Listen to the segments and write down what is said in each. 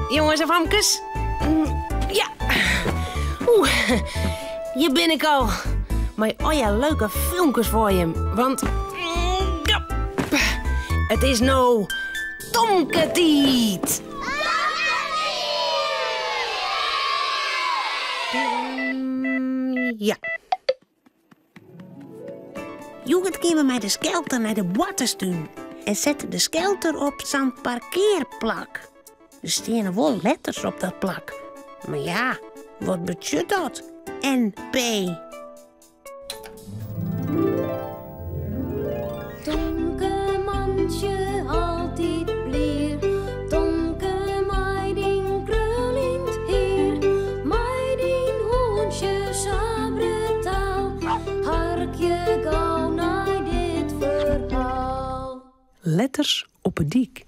jongens en famkes. Ja. Hier ben ik al. Maar ja, leuke filmpjes voor je. Want... ja, het is nou... Tomketiet. Ja. Jongen kwamen met de skelter naar de waterstuin en zetten de skelter op zijn parkeerplak. Er staan wel letters op dat plak. Maar ja, wat betekent dat? NP. Tonke mandje altijd bleer, tonke meiding krullend heer, meiding hoentje sabre taal, harkje gauw naar dit verhaal. Letters op het dik.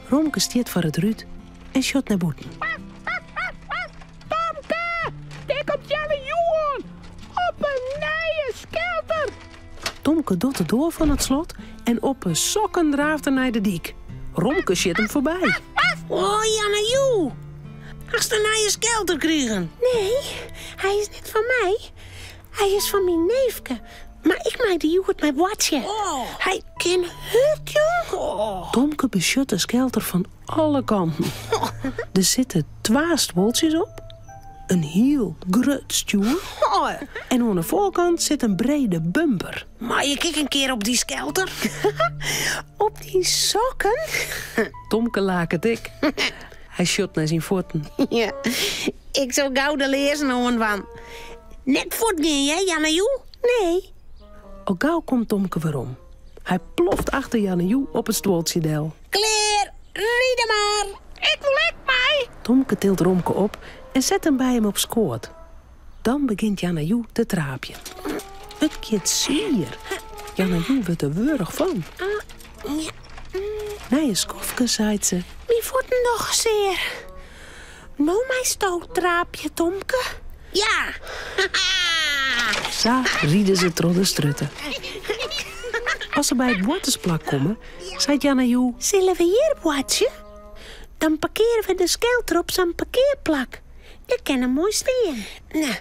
Romke stiert voor het ruut en shot naar boeten. Tomke, daar komt Janne Johan op een nieuwe skelter. Tomke doet de door van het slot en op een sokken draaft er naar de dik. Romke zit hem voorbij. Oh, Janne Joe. Hast een nieuwe skelter kregen? Nee, hij is niet van mij. Hij is van mijn neefke. Maar ik maak de joegert met watje. Oh. Hij kan het, joh. Oh. Tomke beschut de skelter van alle kanten. Er zitten 2 stoeltjes op, een heel groot stoel Oh. en aan de voorkant zit een brede bumper. Maar je kijk een keer op die skelter. Op die sokken. Tomke laak het ik. Hij shot naar zijn voeten. Ja, ik zou gauw de lezen van. Net voortgaan, hè, Janne Joe? Nee. Al gauw komt Tomke weer om. Hij ploft achter Janne Joe op het stoeltje del. Kleer, rieden maar. Ik wil ik mij. Tomke tilt Romke op en zet hem bij hem op skoot. Dan begint Janne Joe te traapje. Het gaat zier. Janne Joe wordt er weurig van. Na je skofke zei ze... Wie voeten nog zeer. Nou, mijn stoottraapje, Tomke. Ja. Zo rieden ze door de strutten. Als ze bij het watersplak komen, zei Janne Joe... Zullen we hier watje? Dan parkeren we de skelter op zijn parkeerplak. Ik kan hem mooi staan. Nou,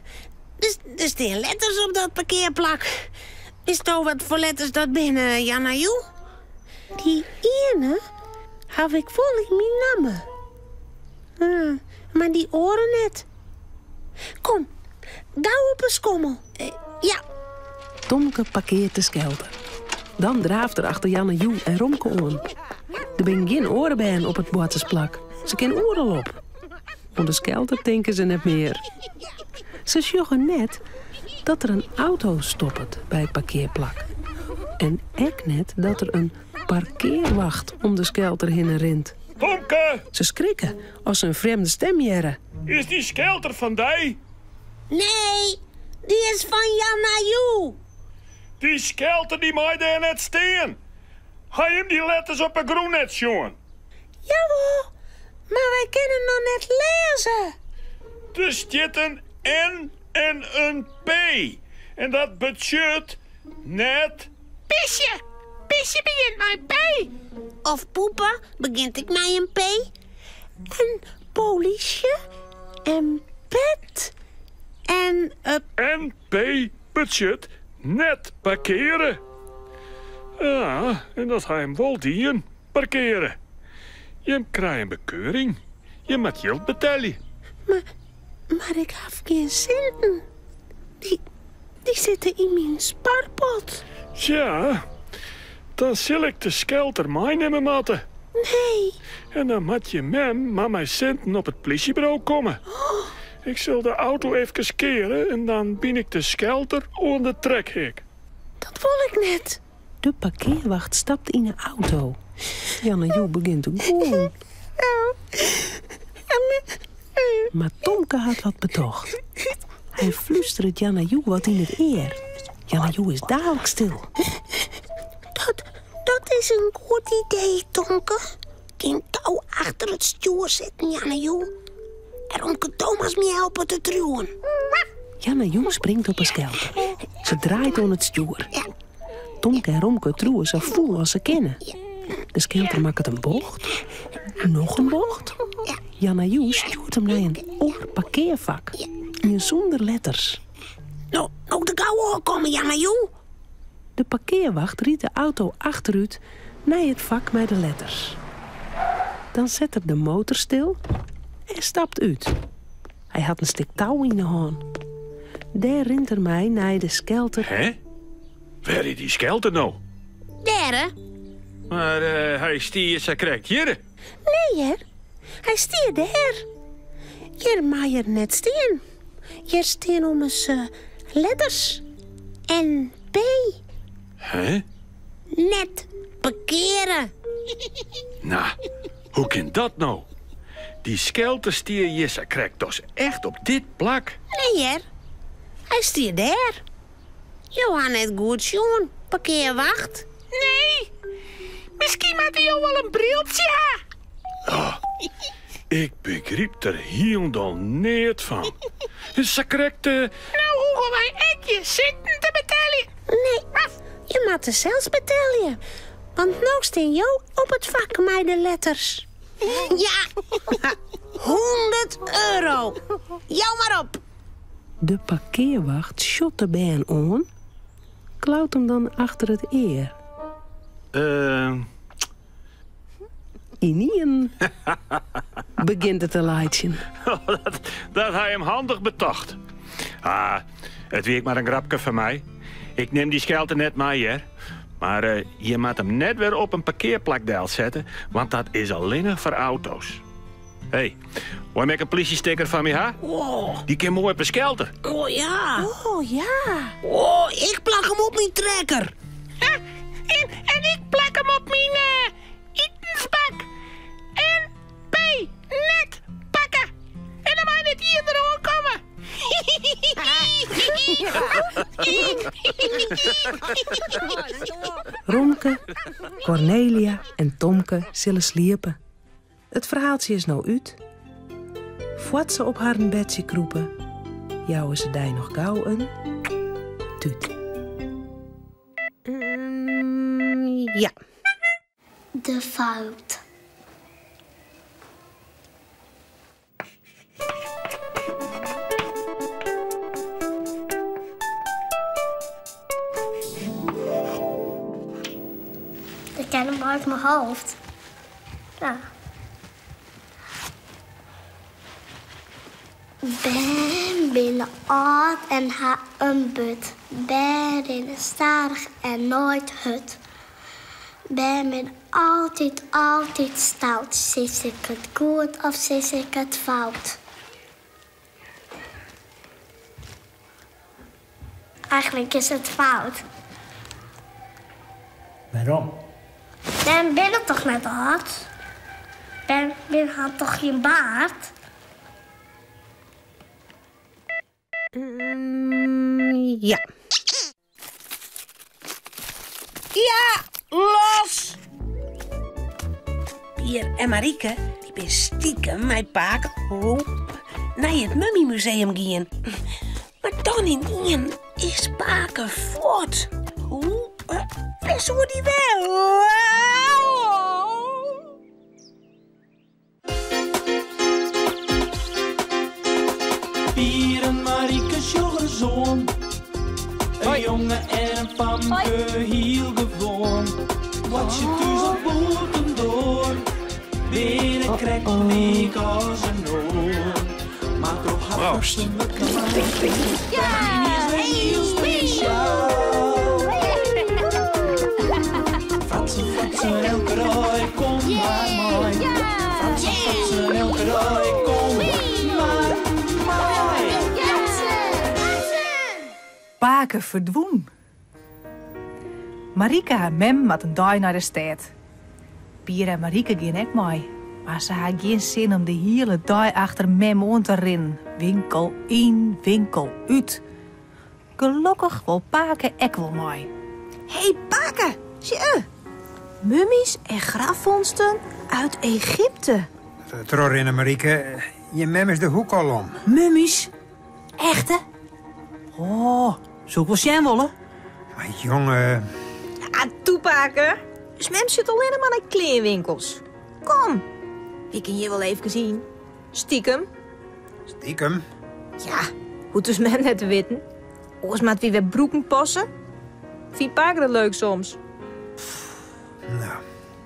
er staan letters op dat parkeerplak. Is toch wat voor letters dat binnen, Janne Joe? Die ene heb ik vol in mijn namen. Maar die oren net. Kom, gauw op een skommel. Ja. Tomke parkeert de skelter. Dan draaft er achter Janne Joe en Romke aan. Er zijn geen oren bij hen op het watersplak. Ze kunnen oren op. Om de skelter denken ze net meer. Ze sjoggen net dat er een auto stopt bij het parkeerplak. En ook net dat er een parkeerwacht om de skelter heen rent. Tomke, Ze schrikken als ze een vreemde stem jaren. is die skelter van die? Nee, die is van Janne Joe. Die skelter die mij daar net staan. Ga je hem die letters op een groen net zien? Jawel, maar wij kunnen nog net lezen. Er zit een N en een P. En dat betekent net... Pisje. Pisje begint met P. Of poepen, begint ik met een P. En politie. En pet. En NP betekent net parkeren. Ja, en dat ga je hem wel dienen, parkeren. Je krijgt een bekeuring. Je moet geld betalen. Maar ik heb geen centen. Die zitten in mijn spaarpot. Ja, dan zal ik de skelter meenemen moeten. Nee. En dan moet je met mijn centen op het politiebureau komen. Ik zal de auto even keren en dan ben ik de skelter onder de trekhek. Dat wil ik net. De parkeerwacht stapt in een auto. Janne Joe begint te goen. Maar Tomke had wat betocht. Hij fluistert Janne Joe wat in het eer. Janne Joe is dadelijk stil. Dat is een goed idee, Tomke. Geen touw achter het stuur zitten, Janne Joe. En Romke Thomas me helpen te truwen. Janne Joe springt op een skelter. Ze draait aan het stuur. Tomke en Romke truwen zo vol als ze kennen. De skelter maakt een bocht. Nog een bocht. Jan en Joe stuurt hem naar een oor parkeervak. Hier zonder letters. Nou, de gauw komen, Jan en Joe. De parkeerwacht riet de auto achteruit naar het vak met de letters. Dan zet er de motor stil en stapt uit. Hij had een stuk touw in de hand. Daar rint er mij naar de skelter. Hè? Waar is die skelter nou? Daar, Maar hij stiert zijn krek hier. Nee, hè? Hij stier daar. Hier mag je net steen. Hier steen om eens letters. En P. Hè? net parkeren. Nou, hoe kan dat nou? Die skelter stier Jesse krijgt dus echt op dit plak. Nee, hè? Hij stiert daar. Johan het goed schoon. Parkeerwacht. Nee. Misschien had hij al wel een briltje. Oh, ik begreep er helemaal niet van. Ze krijgt... Nou hoeven wij ekje zitten te betalen. Nee, je moet er zelfs betalen. Want nou steen jou op het vak met de letters. Ja, 100 euro. Jou maar op. De parkeerwacht shot de baan aan, klauwt hem dan achter het eer. Inien begint het te leidjen. dat hij hem handig betocht. Ah, het werkt maar een grapje van mij. Ik neem die skelter net mee, hè. Maar je moet hem net weer op een parkeerplakdeel zetten, want dat is alleen nog voor auto's. Hé, hoor ik een politiesticker van me, ha? Oh, Die kan mooi op een skelter. oh ja. Oh ja. Oh, ik plak hem op mijn trekker. En ik plak hem op mijn etensbak. En P, net pakken. En dan mag je net hier erdoor komen. Romke, Cornelia en Tomke zullen sliepen. Het verhaaltje is nou uit. Voordat ze op haar bedje kroepen, jouwen ze die nog gauw een tuut. Ja. De fout. Ik ken hem uit mijn hoofd. Ja. Ben binnen oud en ha een but. Ben in starig en nooit hut. Ben ben altijd stout. Sis ik het goed of sis ik het fout? Eigenlijk is het fout. Waarom? Ben binnen toch net hard? Ben had toch geen baard? Ja. Ja, los! Pier en Marieke, die ben stiekem mijn paak naar het Mummiemuseum gaan. Maar dan in is paken voort. Hoe? Best hoe die wel. Pier en Marieke sjoggen zoon. Een jongen en een pamke heel gewoon. Wat je thuis op boten door. Binnen krijgt een week als een oor. Maar toch had ze me klaar. Ja! Heel speciaal. Fratsen, elke rooi, kom maar mooi. Fratsen, elke rooi, kom maar mooi. Paken verdwoen. Marika en Mem met een dag naar de stad. Pier en Marieke gaan ook mee. Maar ze had geen zin om de hele dag achter Mem aan te rennen. Winkel in, winkel uit. Gelukkig wil Paken ook wel mee. Hé, Paken. Zie mummies en grafvondsten uit Egypte. Trorin en Marieke, je mem is de hoek al om. Mummies? Echte? Oh, zoek wel jij willen. Maar jongen, Ja, toepaken. Dus mem zit alleen maar naar kleerwinkels. Kom, wie kan je wel even zien? Stiekem. Stiekem? Ja, hoe dus mem net te weten. Oors maat wie weer broeken passen. Wie pakken dat leuk soms? Nou,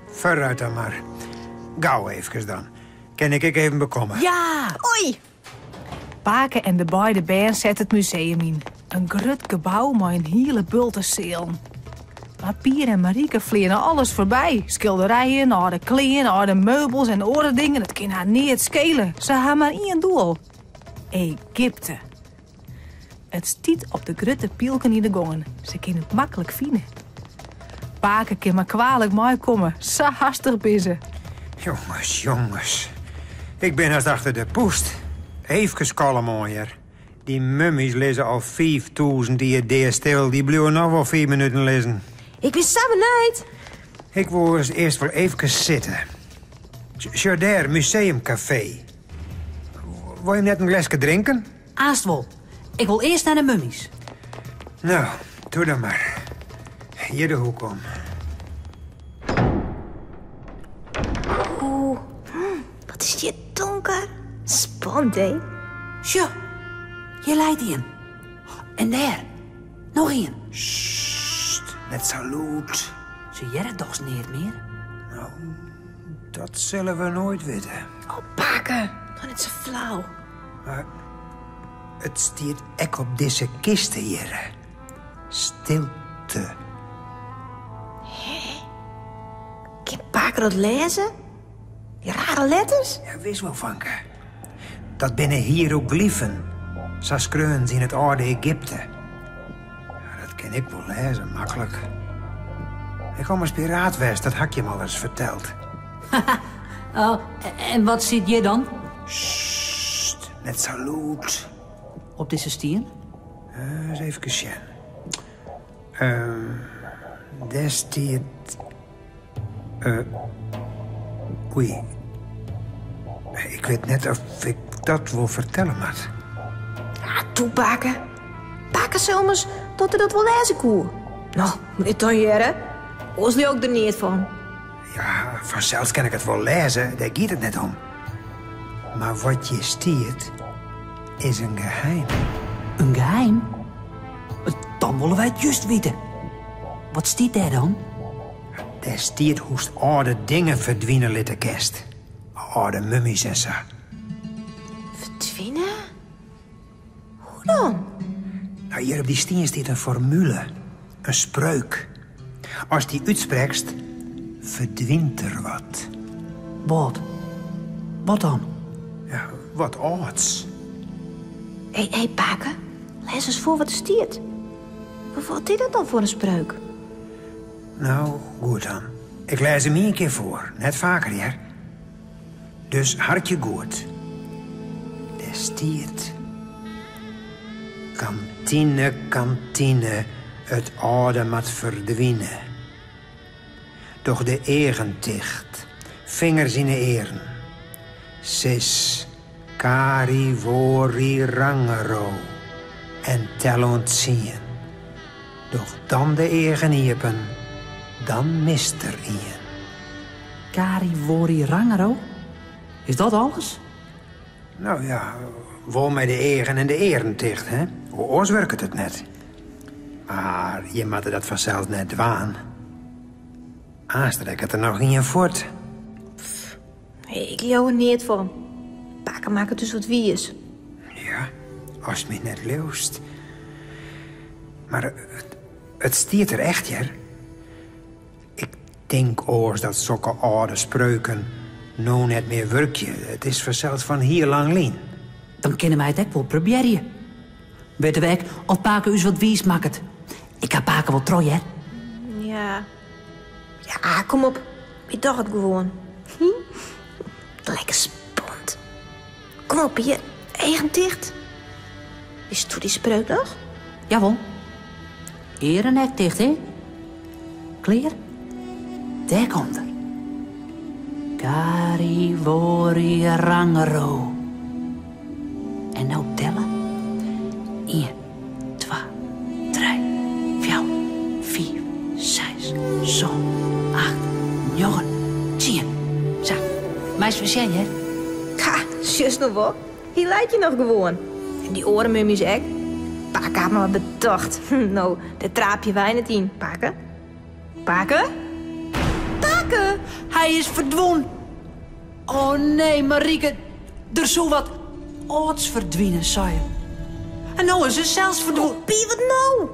vooruit dan maar. Gauw even dan. Kan ik even bekomen? Ja! Oei! Paken en de beide band zetten het museum in. Een grut gebouw met een hele bulte zeelen. Maar Pier en Marieke vliegen alles voorbij. Schilderijen, oude kleren, oude meubels en oude dingen. Dat kan haar niet schelen. Ze hebben maar één doel. Egypte. Het stiet op de grutte pielken in de gongen. Ze kunnen het makkelijk vinden. Paken kan maar kwalijk mooi komen. Zo hastig binnen. Jongens. Ik ben haast achter de poest. Even kalm mooier. Die mummies lezen al 5000 die je stil. Die blijven nog wel 4 minuten lezen. Ik ben samen niet. Ik wil eens eerst wel even zitten. Jardin Museumcafé. Wil je net een glasje drinken? Haast wel. Ik wil eerst naar de mummies. Nou, doe dan maar. Hier de hoek om. Oeh, wat is hier donker. Spannend, hè? Tja, je leidt in. En daar, nog een. Sst, net salut. Zie jij het toch niet meer? Nou, dat zullen we nooit weten. Oh, Paken, dan is ze flauw. Maar het stiert ek op deze kisten hier. Stilte. Kan Paken dat lezen? Die rare letters? Ja, wist wel, Vanke. Dat binnen hieroglyphen. Zoals kreun's in het oude Egypte. Ja, dat kan ik wel lezen, makkelijk. Ik kom als piraat west, dat had ik je me al eens verteld. Oh, en wat zit je dan? Sst, net salut. Op deze stien? Eens even zien. Daar stiert... Oei. Ik weet net of ik dat wil vertellen, maar... Ja, toe, Paken. Paken zomers dat hij dat wel lezen kon. Nou, meneer Tonjere, ons die ook er niet van. Ja, vanzelfs kan ik het wel lezen, daar gaat het net om. Maar wat je stiert, is een geheim. Een geheim? Dan willen wij het juist weten. Wat stiert daar dan? Daar stiert hoest oude dingen verdwijnen litte kerst. Oude mummies en zo. Verdwijnen? Hoe dan? Nou, hier op die stien staat een formule. Een spreuk. Als die uitspreekst, verdwijnt er wat. Wat? Wat dan? Ja, wat ouds. Hé, Paken, lees eens voor wat er stiert. Wat is dat dan voor een spreuk? Nou, goed dan. Ik lees hem hier een keer voor. Net vaker, ja. Dus hartje goed. Daar stiert. Kantine, kantine, het oude mat verdwijnen. Doch de egen dicht, vingers in de eren. Sis, kari, wori, rangero. En tel ontzien. Doch dan de egen hiepen, dan mist er een. Kari, wori, rangero? Is dat alles? Nou ja, wel met de egen en de eren dicht, hè? Oors werkt het net. Maar je moet dat vanzelf net dwaan. Aanstrek het er nog in je voort. Ik leeuw er niet van. Paken maken dus wat wie is. Ja, als het me net leeuwst. Maar het stiert er echt, ja. Ik denk oors dat zulke oude spreuken nou net meer werkje. Het is vanzelfs van hier lang lien. Dan kunnen wij het ook wel proberen. Weet de weg, of Paken u wat wies maakt. Ik ga Paken wel trooien, hè? Ja. Ja, kom op. Ik dacht het gewoon. Lekker spannend. Kom op, hier. Eigen dicht. Is het die spreuk nog? Jawel. Erenek dicht, hè? Kleer? Daar komt er. Kari, wori, rangero. En nou tellen. 1, 2, 3, 4, 5, 6, 7, 8, is verzin, hè? Ha, zus nog wel. Hier lijkt je nog gewoon. En die orenmummies ook. Paken had me maar bedacht. Nou, daar traap je wij net in. Paken? Paken? Paken? Hij is verdwenen. Oh nee, Marieke. Er zou wat ouds verdwijnen, zei je. En nou is ze zelfs verdwenen. Pie, wat nou?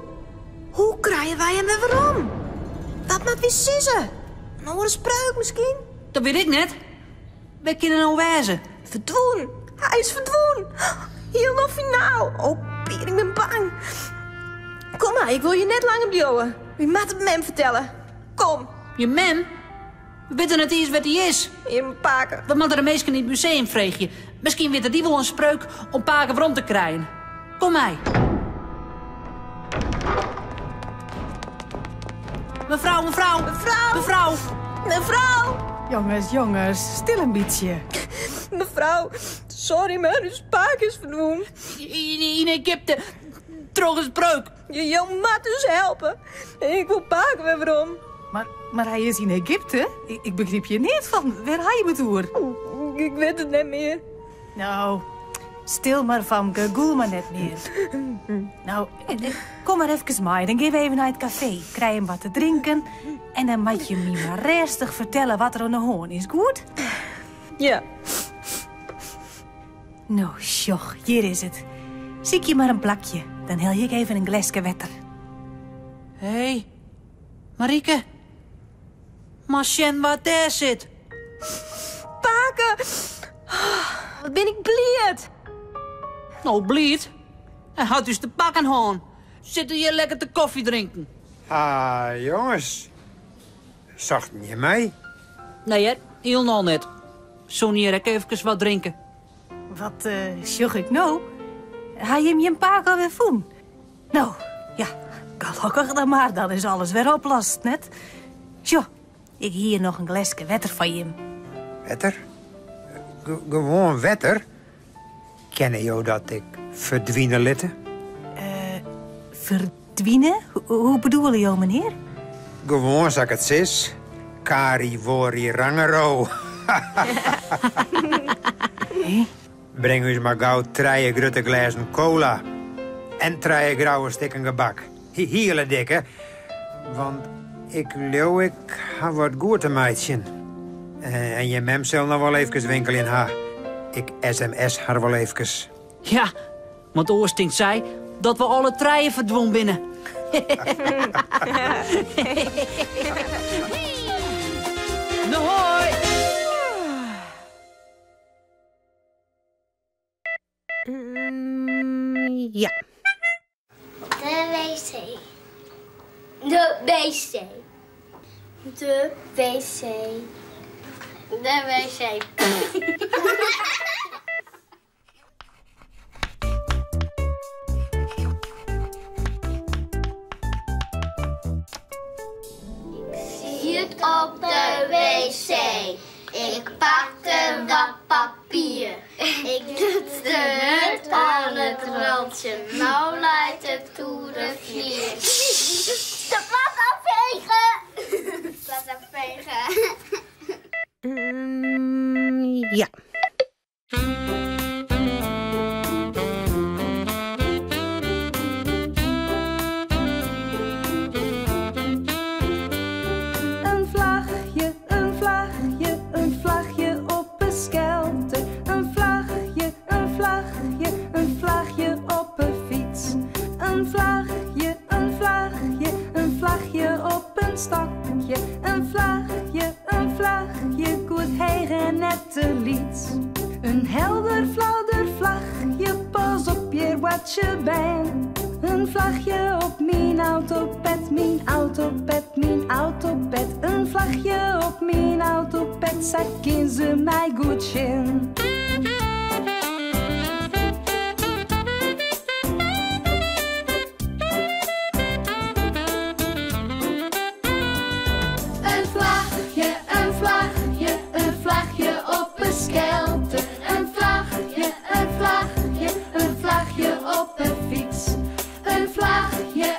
Hoe krijgen wij hem weer waarom? Wat met wie sissen? Nou, een spreuk misschien? Dat weet ik net. We kunnen nou wijzen. Verdwenen. Hij is verdwenen. Heel nog finaal. Oh, Pier, ik ben bang. Kom maar, ik wil je net langer blijven. Wie moet het mem vertellen? Kom. Je mem? We weten het eens wat hij is. Hier een Paken. We moeten de meesten in het museum vregen. Misschien weet die wel een spreuk om Paken waarom te krijgen. Kom mij. Mevrouw. Jongens, stil een beetje. Mevrouw, sorry maar, uw Paken is verdwenen. In Egypte. Terug een spreuk. Je moet dus helpen. Ik wil Paken weer waarom. Maar hij is in Egypte? Ik begreep je niet van. Waar ga je met hoer? Ik weet het niet meer. Nou, stil maar, Famke. Goel maar net meer. Nou, kom maar even mee. Dan gaan we even naar het café. Krijg hem wat te drinken. En dan moet je me maar rustig vertellen wat er aan de hoorn is. Goed? Ja. Nou, sjoch, hier is het. Zie je maar een plakje. Dan hel ik even een glasje water. Hé, Marieke. Maar Sjen, wat daar zit. Paken! Wat ben ik blied. Nou, blied. Hij houdt dus de pakken hoorn. Zitten hier lekker te koffie drinken. Ah, jongens. Zachten je mij? Nee, hè? Heel nog net. Zo niet even wat drinken. Wat sjoch ik nou? Ga je hem je een paar keer weer voelen? Nou, ja, gelukkig dan maar. Dan is alles weer oplost, net. Zo, ik hier nog een glasje water van je. Wetter? Gewoon wetter? Kennen jou dat ik verdwijnen litte? Verdwijnen? Hoe bedoel je, meneer? Gewoon, zeg ik het zis. Kari wori rangero. Breng u eens maar gauw 3 grote glazen cola. En 3 grauwe stikken gebak. Hele dikke. Want ik leeuw, ik ha wat goede meidje. En je mem zal nog wel even winkel in ha. Ik sms haar wel even. Ja, want Oosting zei dat we alle 3 verdwon binnen. Nou, hoi! Ja. De wc. De wc. De wc. De wc. Zit op de wc. Ik pakte wat papier. Ik doet de hut aan het randje. Nou leidt het toerenvlier. De plas afvegen. Plas afvegen. Ja. Een vlagje op een skelter. Een vlagje op een fiets. Een vlagje op een stokje. Een vlagje, goed hegen nette lied. Een helder flauwder vlagje, pas op je wat je bent. Een vlagje op mijn autopet, mijn autopet, mijn autopet. Een vlagje op mijn autopet, zakken ze mij goed in. Een vlagje op een skelter. Een vlagje op een fiets. Een vlagje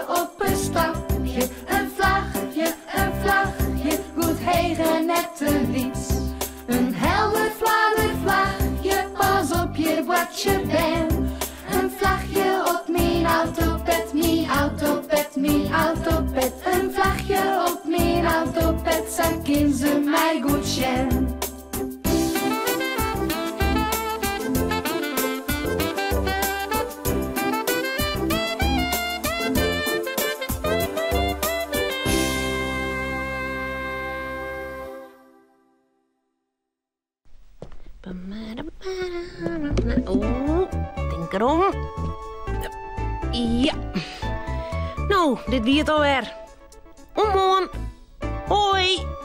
op een stokje. Een vlagje, goed hegen nette kin ze mij goed sjen. Denk erom. Ja. Nou, dit wie het alweer. Omhoorn. Hoi.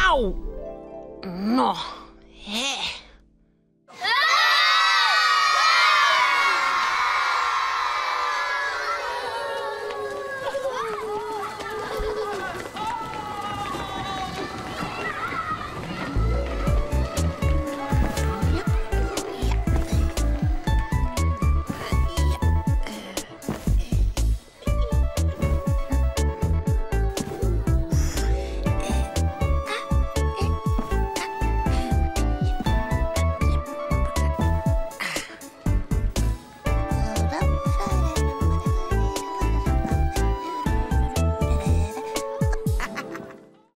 Auw. Nou.